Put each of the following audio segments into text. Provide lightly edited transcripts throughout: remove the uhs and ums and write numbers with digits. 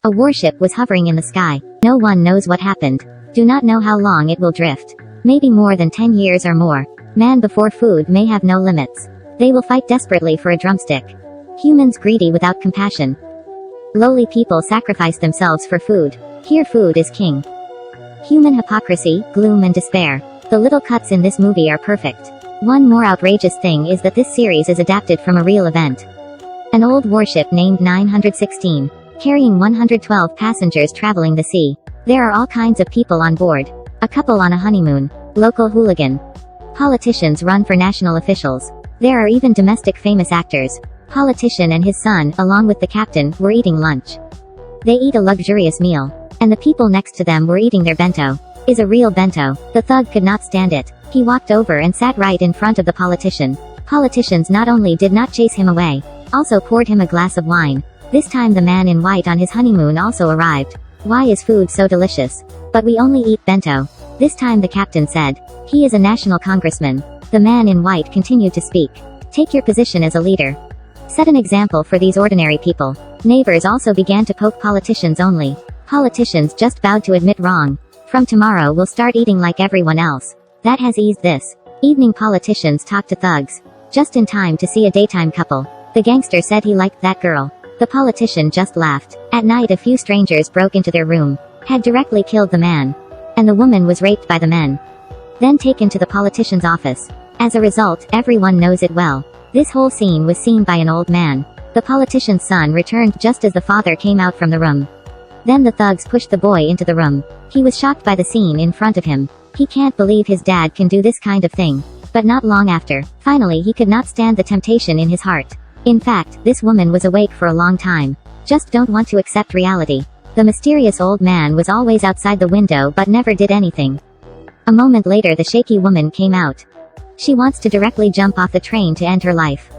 A warship was hovering in the sky. No one knows what happened. Do not know how long it will drift. Maybe more than 10 years or more. Man before food may have no limits. They will fight desperately for a drumstick. Humans greedy without compassion. Lowly people sacrifice themselves for food. Here food is king. Human hypocrisy, gloom and despair. The little cuts in this movie are perfect. One more outrageous thing is that this series is adapted from a real event. An old warship named 916, carrying 112 passengers traveling the sea. There are all kinds of people on board. A couple on a honeymoon. Local hooligan. Politicians run for national officials. There are even domestic famous actors. Politician and his son, along with the captain, were eating lunch. They eat a luxurious meal. And the people next to them were eating their bento. Is a real bento. The thug could not stand it. He walked over and sat right in front of the politician. Politicians not only did not chase him away, also poured him a glass of wine. This time the man in white on his honeymoon also arrived. Why is food so delicious? But we only eat bento. This time the captain said. He is a national congressman. The man in white continued to speak. Take your position as a leader. Set an example for these ordinary people. Neighbors also began to poke politicians only. Politicians just vowed to admit wrong. From tomorrow we'll start eating like everyone else. That has eased this. Evening politicians talked to thugs. Just in time to see a daytime couple. The gangster said he liked that girl. The politician just laughed. At night a few strangers broke into their room. Had directly killed the man. And the woman was raped by the men. Then taken to the politician's office. As a result, everyone knows it well. This whole scene was seen by an old man. The politician's son returned just as the father came out from the room. Then the thugs pushed the boy into the room. He was shocked by the scene in front of him. He can't believe his dad can do this kind of thing. But not long after, finally he could not stand the temptation in his heart. In fact, this woman was awake for a long time. Just don't want to accept reality. The mysterious old man was always outside the window but never did anything. A moment later the shaky woman came out. She wants to directly jump off the train to end her life.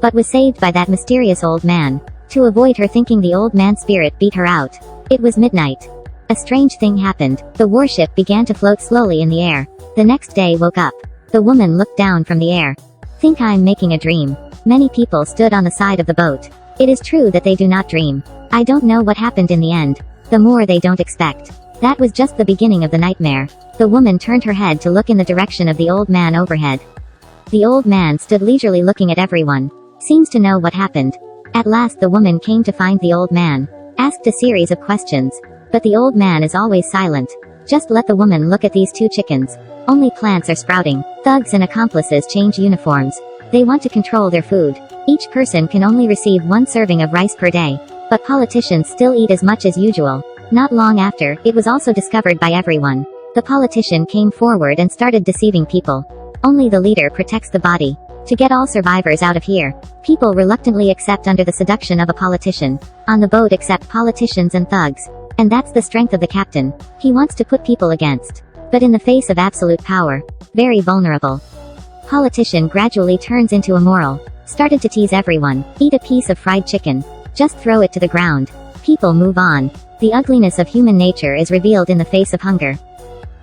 But was saved by that mysterious old man. To avoid her thinking the old man's spirit beat her out. It was midnight. A strange thing happened. The warship began to float slowly in the air. The next day woke up. The woman looked down from the air. Think I'm making a dream. Many people stood on the side of the boat. It is true that they do not dream. I don't know what happened in the end. The more they don't expect. That was just the beginning of the nightmare. The woman turned her head to look in the direction of the old man overhead. The old man stood leisurely looking at everyone. Seems to know what happened. At last the woman came to find the old man. Asked a series of questions. But the old man is always silent. Just let the woman look at these two chickens. Only plants are sprouting. Thugs and accomplices change uniforms. They want to control their food. Each person can only receive one serving of rice per day. But politicians still eat as much as usual. Not long after, it was also discovered by everyone. The politician came forward and started deceiving people. Only the leader protects the body. To get all survivors out of here. People reluctantly accept under the seduction of a politician. On the boat accept politicians and thugs. And that's the strength of the captain. He wants to put people against. But in the face of absolute power. Very vulnerable. Politician gradually turns into immoral. Started to tease everyone. Eat a piece of fried chicken. Just throw it to the ground. People move on. The ugliness of human nature is revealed in the face of hunger.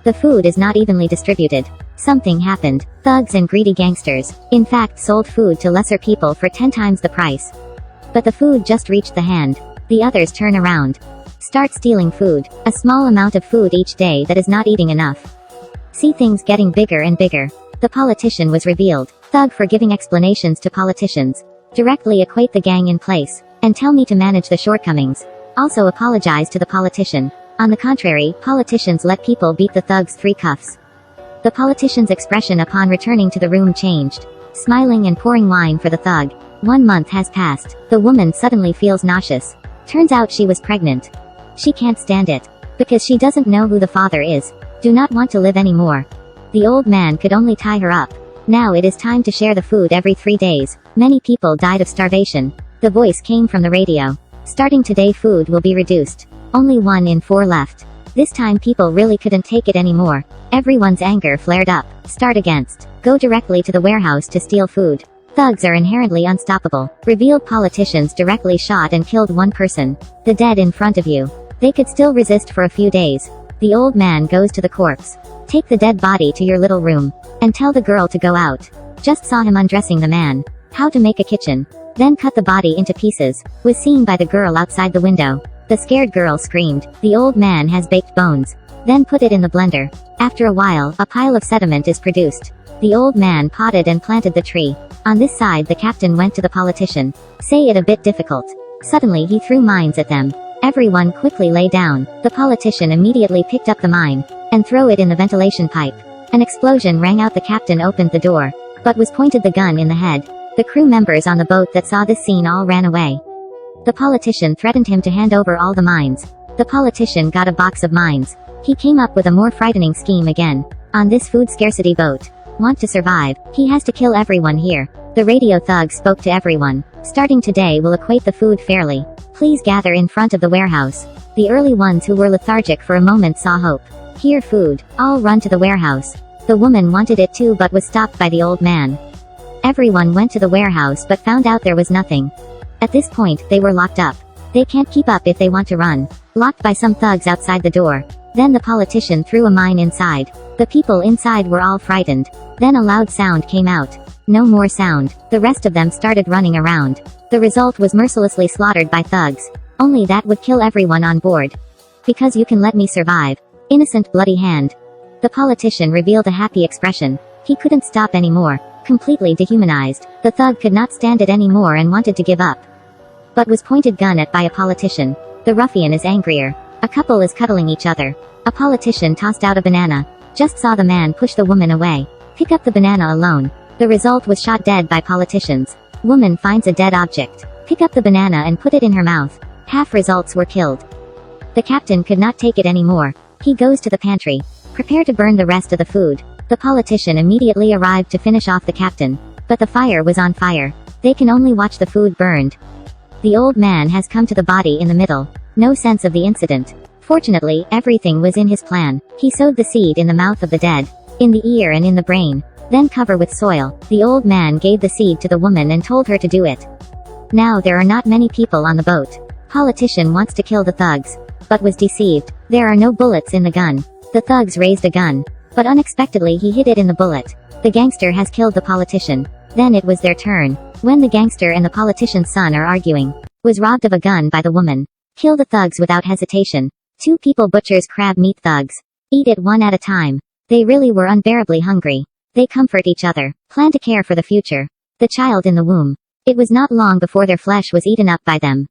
The food is not evenly distributed. Something happened. Thugs and greedy gangsters, in fact, sold food to lesser people for 10 times the price. But the food just reached the hand. The others turn around. Start stealing food. A small amount of food each day that is not eating enough. See things getting bigger and bigger. The politician was revealed. Thug for giving explanations to politicians. Directly equate the gang in place. And tell me to manage the shortcomings. Also apologize to the politician. On the contrary, politicians let people beat the thugs 3 cuffs. The politician's expression upon returning to the room changed. Smiling and pouring wine for the thug. 1 month has passed. The woman suddenly feels nauseous. Turns out she was pregnant. She can't stand it. Because she doesn't know who the father is. Do not want to live anymore. The old man could only tie her up. Now it is time to share the food every 3 days. Many people died of starvation. The voice came from the radio. Starting today food will be reduced. Only 1 in 4 left. This time people really couldn't take it anymore. Everyone's anger flared up. Start against. Go directly to the warehouse to steal food. Thugs are inherently unstoppable. Revealed politicians directly shot and killed 1 person. The dead in front of you. They could still resist for a few days. The old man goes to the corpse. Take the dead body to your little room. And tell the girl to go out. Just saw him undressing the man. How to make a kitchen. Then cut the body into pieces. Was seen by the girl outside the window. The scared girl screamed, "The old man has baked bones." Then put it in the blender. After a while, a pile of sediment is produced. The old man potted and planted the tree. On this side the captain went to the politician. Say it a bit difficult. Suddenly he threw mines at them. Everyone quickly lay down. The politician immediately picked up the mine and threw it in the ventilation pipe. An explosion rang out. The captain opened the door, but was pointed the gun in the head. The crew members on the boat that saw this scene all ran away. The politician threatened him to hand over all the mines. The politician got a box of mines. He came up with a more frightening scheme again. On this food scarcity boat, want to survive, he has to kill everyone here. The radio thug spoke to everyone. Starting today we'll equate the food fairly. Please gather in front of the warehouse. The early ones who were lethargic for a moment saw hope. Here food. All run to the warehouse. The woman wanted it too but was stopped by the old man. Everyone went to the warehouse but found out there was nothing. At this point, they were locked up. They can't keep up if they want to run. Locked by some thugs outside the door. Then the politician threw a mine inside. The people inside were all frightened. Then a loud sound came out. No more sound. The rest of them started running around. The result was mercilessly slaughtered by thugs. Only that would kill everyone on board. Because you can let me survive. Innocent bloody hand. The politician revealed a happy expression. He couldn't stop anymore. Completely dehumanized. The thug could not stand it anymore and wanted to give up. But was pointed gun at by a politician. The ruffian is angrier. A couple is cuddling each other. A politician tossed out a banana. Just saw the man push the woman away. Pick up the banana alone. The result was shot dead by politicians. Woman finds a dead object. Pick up the banana and put it in her mouth. Half results were killed. The captain could not take it anymore. He goes to the pantry. Prepare to burn the rest of the food. The politician immediately arrived to finish off the captain. But the fire was on fire. They can only watch the food burned. The old man has come to the body in the middle. No sense of the incident. Fortunately, everything was in his plan. He sowed the seed in the mouth of the dead, in the ear and in the brain. Then cover with soil. The old man gave the seed to the woman and told her to do it. Now there are not many people on the boat. Politician wants to kill the thugs, but was deceived. There are no bullets in the gun. The thugs raised a gun, but unexpectedly he hit it in the bullet. The gangster has killed the politician. Then it was their turn. When the gangster and the politician's son are arguing, was robbed of a gun by the woman. Kill the thugs without hesitation. Two people butchers crab meat thugs. Eat it one at a time. They really were unbearably hungry. They comfort each other. Plan to care for the future. The child in the womb. It was not long before their flesh was eaten up by them.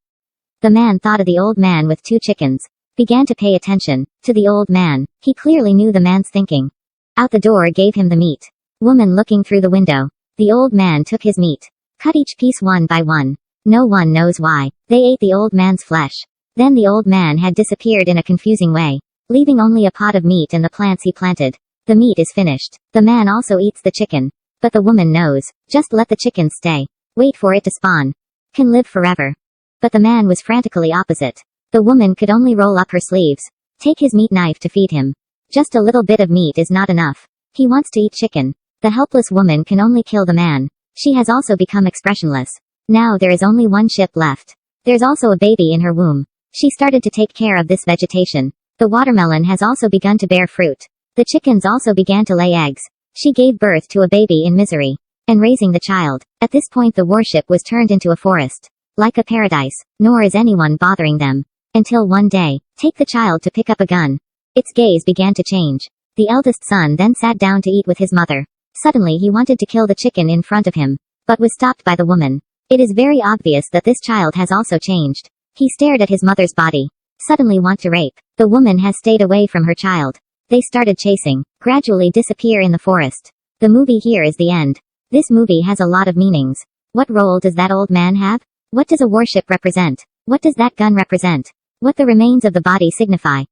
The man thought of the old man with 2 chickens. Began to pay attention to the old man. He clearly knew the man's thinking. Out the door gave him the meat. Woman looking through the window. The old man took his meat. Cut each piece one by one. No one knows why. They ate the old man's flesh. Then the old man had disappeared in a confusing way, leaving only a pot of meat and the plants he planted. The meat is finished. The man also eats the chicken. But the woman knows. Just let the chicken stay. Wait for it to spawn. Can live forever. But the man was frantically opposite. The woman could only roll up her sleeves. Take his meat knife to feed him. Just a little bit of meat is not enough. He wants to eat chicken. The helpless woman can only kill the man. She has also become expressionless. Now there is only one ship left. There's also a baby in her womb. She started to take care of this vegetation. The watermelon has also begun to bear fruit. The chickens also began to lay eggs. She gave birth to a baby in misery. And raising the child. At this point the warship was turned into a forest. Like a paradise. Nor is anyone bothering them. Until one day, take the child to pick up a gun. Its gaze began to change. The eldest son then sat down to eat with his mother. Suddenly he wanted to kill the chicken in front of him. But was stopped by the woman. It is very obvious that this child has also changed. He stared at his mother's body. Suddenly want to rape. The woman has stayed away from her child. They started chasing. Gradually disappear in the forest. The movie here is the end. This movie has a lot of meanings. What role does that old man have? What does a warship represent? What does that gun represent? What the remains of the body signify?